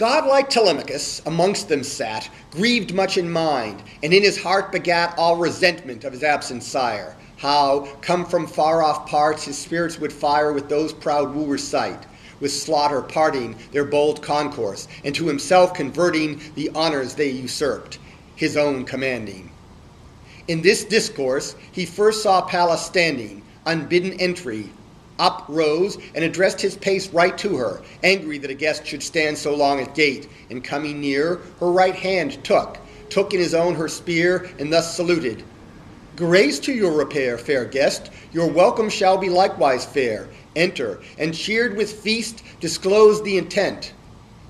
Godlike Telemachus amongst them sat, grieved much in mind, and in his heart begat all resentment of his absent sire, how, come from far-off parts, his spirits would fire with those proud wooers' sight, with slaughter parting their bold concourse, and to himself converting the honors they usurped, his own commanding. In this discourse he first saw Pallas standing, unbidden entry, up rose, and addressed his pace right to her, angry that a guest should stand so long at gate, and coming near, her right hand took in his own her spear, and thus saluted, "Grace to your repair, fair guest, your welcome shall be likewise fair. Enter, and cheered with feast, disclose the intent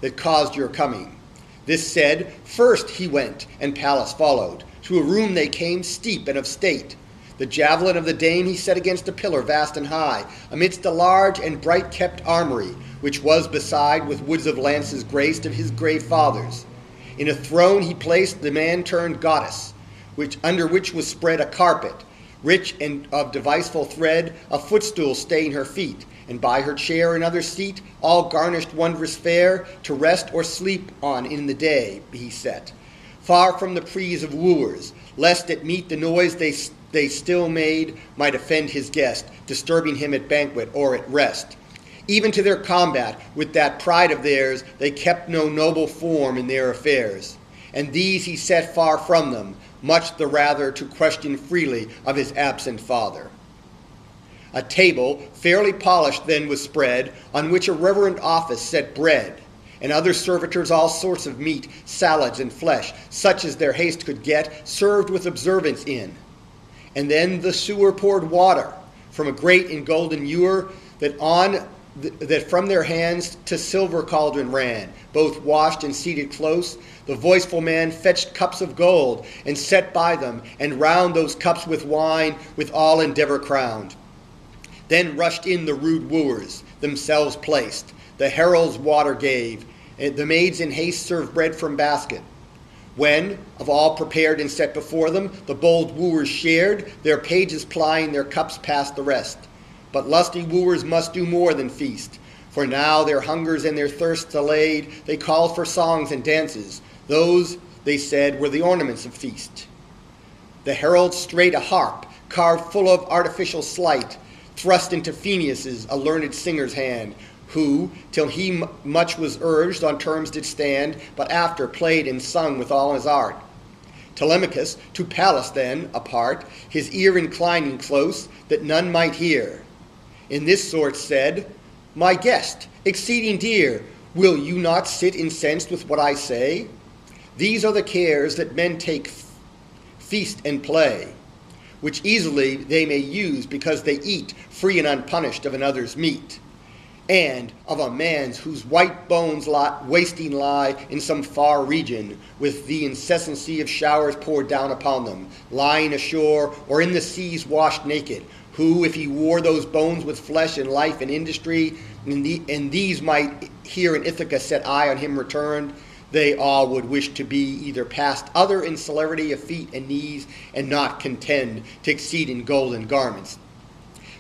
that caused your coming." This said, first he went, and Pallas followed. To a room they came, steep and of state. The javelin of the dame he set against a pillar vast and high, amidst a large and bright kept armory, which was beside with woods of lances graced of his grey fathers. In a throne he placed the man-turned goddess, under which was spread a carpet, rich and of deviceful thread, a footstool staying her feet, and by her chair another seat, all garnished wondrous fair, to rest or sleep on in the day he set, far from the prease of wooers, lest at meat the noise they still made might offend his guest, disturbing him at banquet or at rest. Even to their combat, with that pride of theirs, they kept no noble form in their affairs. And these he set far from them, much the rather to question freely of his absent father. A table, fairly polished then, was spread, on which a reverend office set bread, and other servitors all sorts of meat, salads, and flesh, such as their haste could get, served with observance in. And then the sewer poured water from a great and golden ewer that from their hands to silver cauldron ran, both washed and seated close. The voiceful man fetched cups of gold, and set by them, and round those cups with wine, with all endeavor crowned. Then rushed in the rude wooers, themselves placed. The heralds water gave, and the maids in haste served bread from basket. When, of all prepared and set before them, the bold wooers shared, their pages plying their cups past the rest. But lusty wooers must do more than feast, for now their hungers and their thirsts allayed, they called for songs and dances. Those, they said, were the ornaments of feast. The herald straight a harp, carved full of artificial sleight, thrust into Phineus's, a learned singer's hand, who, till he much was urged, on terms did stand, but after played and sung with all his art. Telemachus to Pallas then, apart, his ear inclining close, that none might hear, in this sort said, "My guest, exceeding dear, will you not sit incensed with what I say? These are the cares that men take, feast and play, which easily they may use, because they eat, free and unpunished, of another's meat, and of a man's whose white bones wasting lie in some far region, with the incessancy of showers poured down upon them, lying ashore or in the seas washed naked, who, if he wore those bones with flesh and life and industry, and these might here in Ithaca set eye on him returned, they all would wish to be either past other in celerity of feet and knees, and not contend to exceed in golden garments.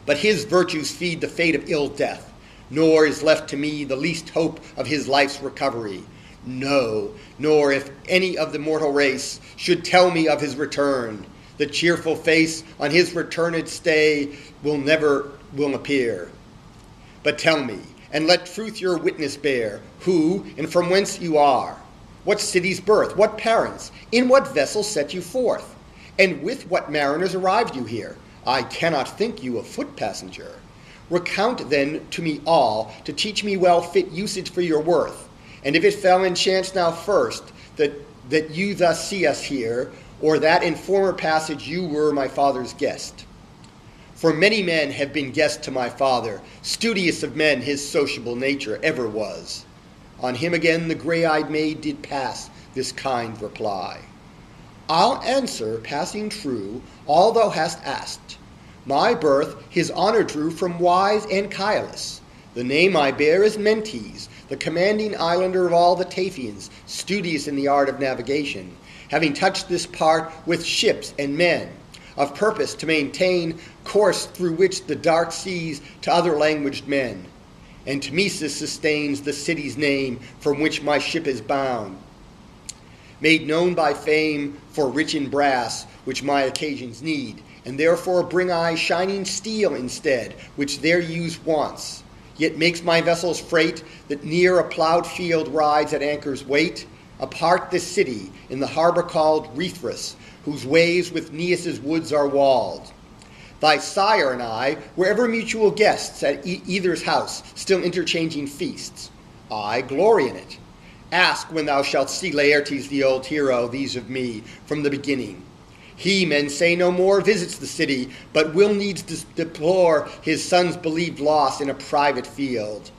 But his virtues feed the fate of ill death, nor is left to me the least hope of his life's recovery. No, nor if any of the mortal race should tell me of his return, the cheerful face on his returned stay will appear. But tell me, and let truth your witness bear, who and from whence you are, what city's birth, what parents, in what vessel set you forth, and with what mariners arrived you here? I cannot think you a foot passenger. Recount then to me all, to teach me well fit usage for your worth. And if it fell in chance now first, that you thus see us here, or that in former passage you were my father's guest. For many men have been guests to my father, studious of men his sociable nature ever was. On him again the grey-eyed maid did pass this kind reply. I'll answer, passing true, all thou hast asked. My birth his honor drew from wise Anchialus. The name I bear is Mentes, the commanding islander of all the Taphians, studious in the art of navigation, having touched this part with ships and men, of purpose to maintain course through which the dark seas to other languaged men, and Tmesis sustains the city's name from which my ship is bound. Made known by fame for rich in brass, which my occasions need, and therefore bring I shining steel instead, which their use wants. Yet makes my vessel's freight that near a plowed field rides at anchor's weight, apart this city in the harbor called Rethris, whose waves with Neus's woods are walled. Thy sire and I were ever mutual guests at either's house, still interchanging feasts. I glory in it. Ask when thou shalt see Laertes the old hero, these of me, from the beginning. He, men say, no more visits the city, but will needs deplore his son's believed loss in a private field.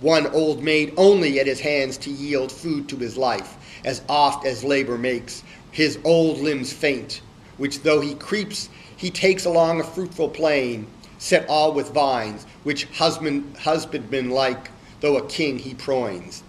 One old maid only at his hands to yield food to his life, as oft as labor makes his old limbs faint, which though he creeps, he takes along a fruitful plain, set all with vines, which husbandman like, though a king he proins.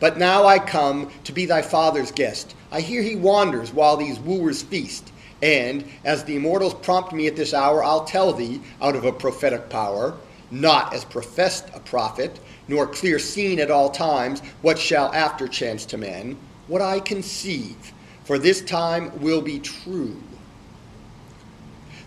But now I come to be thy father's guest. I hear he wanders while these wooers feast, and, as the immortals prompt me at this hour, I'll tell thee, out of a prophetic power, not as professed a prophet, nor clear seen at all times, what shall after chance to men, what I conceive, for this time will be true.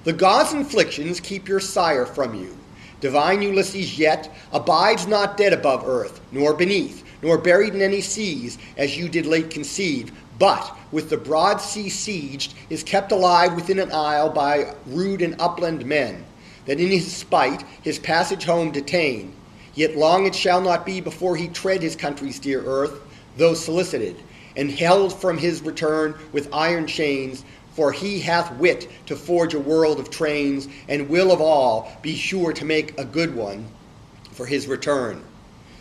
The gods' inflictions keep your sire from you. Divine Ulysses yet abides not dead above earth, nor beneath, nor buried in any seas, as you did late conceive, but, with the broad sea sieged, is kept alive within an isle by rude and upland men, that in his spite his passage home detain. Yet long it shall not be before he tread his country's dear earth, though solicited, and held from his return with iron chains, for he hath wit to forge a world of trains, and will of all be sure to make a good one for his return,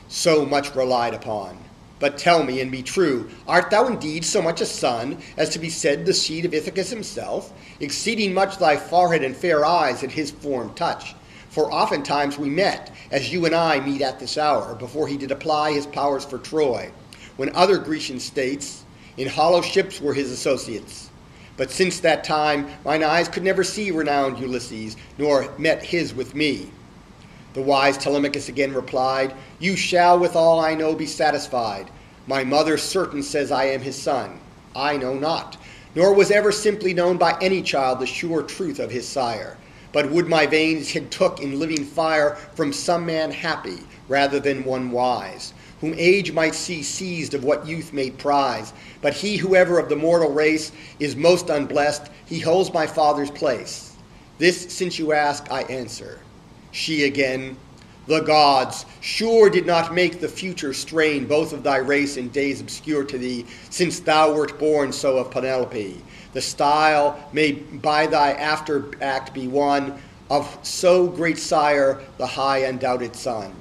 so much relied upon. But tell me, and be true, art thou indeed so much a son as to be said the seed of Ithacus himself, exceeding much thy forehead and fair eyes at his form touch? For oftentimes we met, as you and I meet at this hour, before he did apply his powers for Troy, when other Grecian states in hollow ships were his associates. But since that time mine eyes could never see renowned Ulysses, nor met his with me. The wise Telemachus again replied, You shall with all I know be satisfied. My mother certain says I am his son. I know not, nor was ever simply known by any child the sure truth of his sire. But would my veins had took in living fire from some man happy, rather than one wise, whom age might see seized of what youth made prize. But he who ever of the mortal race is most unblessed, he holds my father's place. This since you ask, I answer. She again, The gods sure did not make the future strain both of thy race in days obscure to thee, since thou wert born so of Penelope. The style may by thy after act be one of so great sire, the high undoubted son.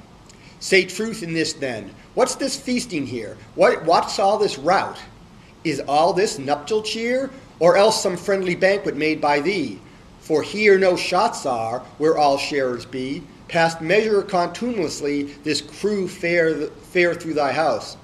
Say truth in this then. What's this feasting here? What's all this rout? Is all this nuptial cheer, or else some friendly banquet made by thee? For here no shots are, where all sharers be. Past measure contumely this crew fare through thy house,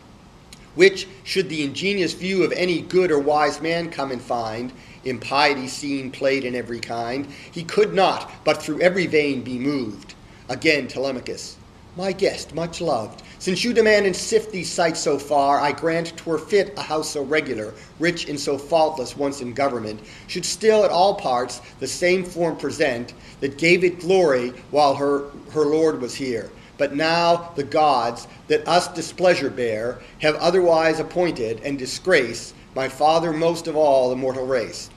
which, should the ingenious view of any good or wise man come and find, impiety seen played in every kind, he could not but through every vein be moved. Again Telemachus, My guest, much loved, since you demand and sift these sights so far, I grant 'twere fit a house so regular, rich and so faultless once in government, should still at all parts the same form present, that gave it glory while her lord was here. But now the gods, that us displeasure bear, have otherwise appointed, and disgrace my father most of all the mortal race.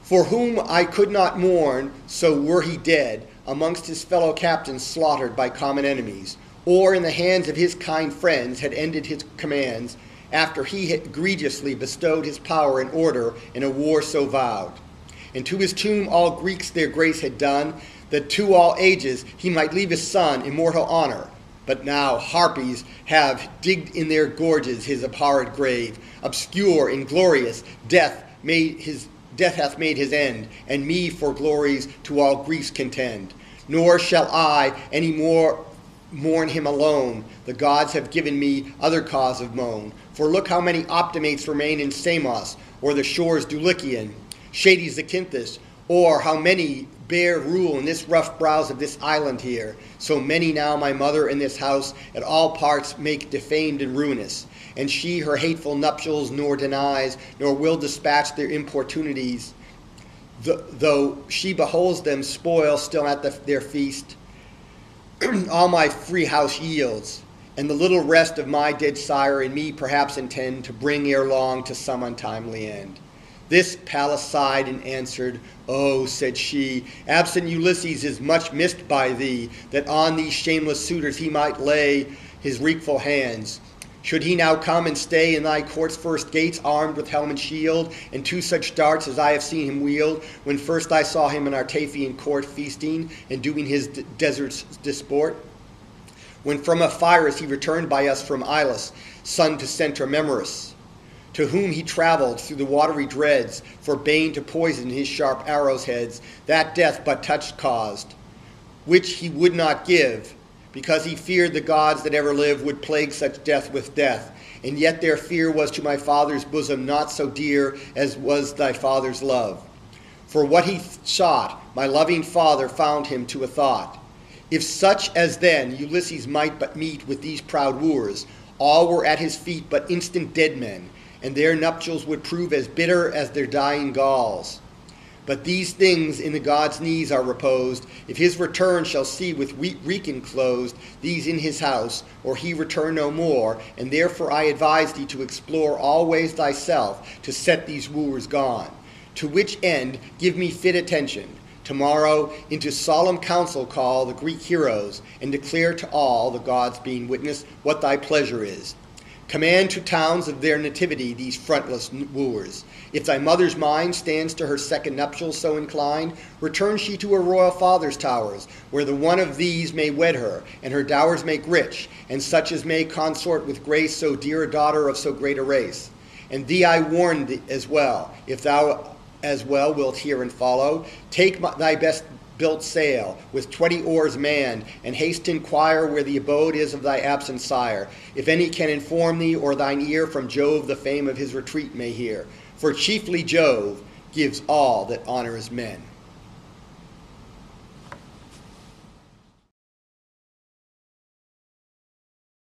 For whom I could not mourn, so were he dead, amongst his fellow captains slaughtered by common enemies, or in the hands of his kind friends had ended his commands, after he had egregiously bestowed his power and order in a war so vowed. And to his tomb all Greeks their grace had done, that to all ages he might leave his son immortal honor. But now harpies have digged in their gorges his abhorred grave, obscure, inglorious, death hath made his end, and me for glories to all Greece contend. Nor shall I any more mourn him alone. The gods have given me other cause of moan. For look how many optimates remain in Samos, or the shores Dulichian, shady Zacynthus, or how many bear rule in this rough brows of this island here. So many now my mother in this house at all parts make defamed and ruinous. And she her hateful nuptials nor denies, nor will dispatch their importunities, though she beholds them spoil still at their feast. All my free house yields, and the little rest of my dead sire and me perhaps intend to bring ere long to some untimely end. This Pallas sighed and answered, "Oh," said she, "absent Ulysses is much missed by thee, that on these shameless suitors he might lay his wreakful hands. Should he now come and stay in thy court's first gates, armed with helm and shield, and two such darts as I have seen him wield, when first I saw him in our Taphian court feasting and doing his desert's disport? When from Epirus he returned by us from Ilus, son to Centromemorus, to whom he travelled through the watery dreads, for bane to poison his sharp arrows' heads, that death but touch caused, which he would not give, because he feared the gods that ever live would plague such death with death. And yet their fear was to my father's bosom not so dear as was thy father's love. For what he sought, my loving father found him to a thought. If such as then Ulysses might but meet with these proud wooers, all were at his feet but instant dead men, and their nuptials would prove as bitter as their dying galls. But these things in the god's knees are reposed. If his return shall see with wreak enclosed these in his house, or he return no more, and therefore I advise thee to explore all ways thyself to set these wooers gone. To which end give me fit attention. Tomorrow into solemn council call the Greek heroes, and declare to all, the gods being witness, what thy pleasure is. Command to towns of their nativity these frontless wooers. If thy mother's mind stands to her second nuptials so inclined, return she to her royal father's towers, where the one of these may wed her, and her dowers make rich, and such as may consort with grace so dear a daughter of so great a race. And thee I warn thee as well, if thou as well wilt hear and follow, take thy best built sail, with 20 oars manned, and haste to inquire where the abode is of thy absent sire, if any can inform thee, or thine ear from Jove the fame of his retreat may hear. For chiefly Jove gives all that honors men."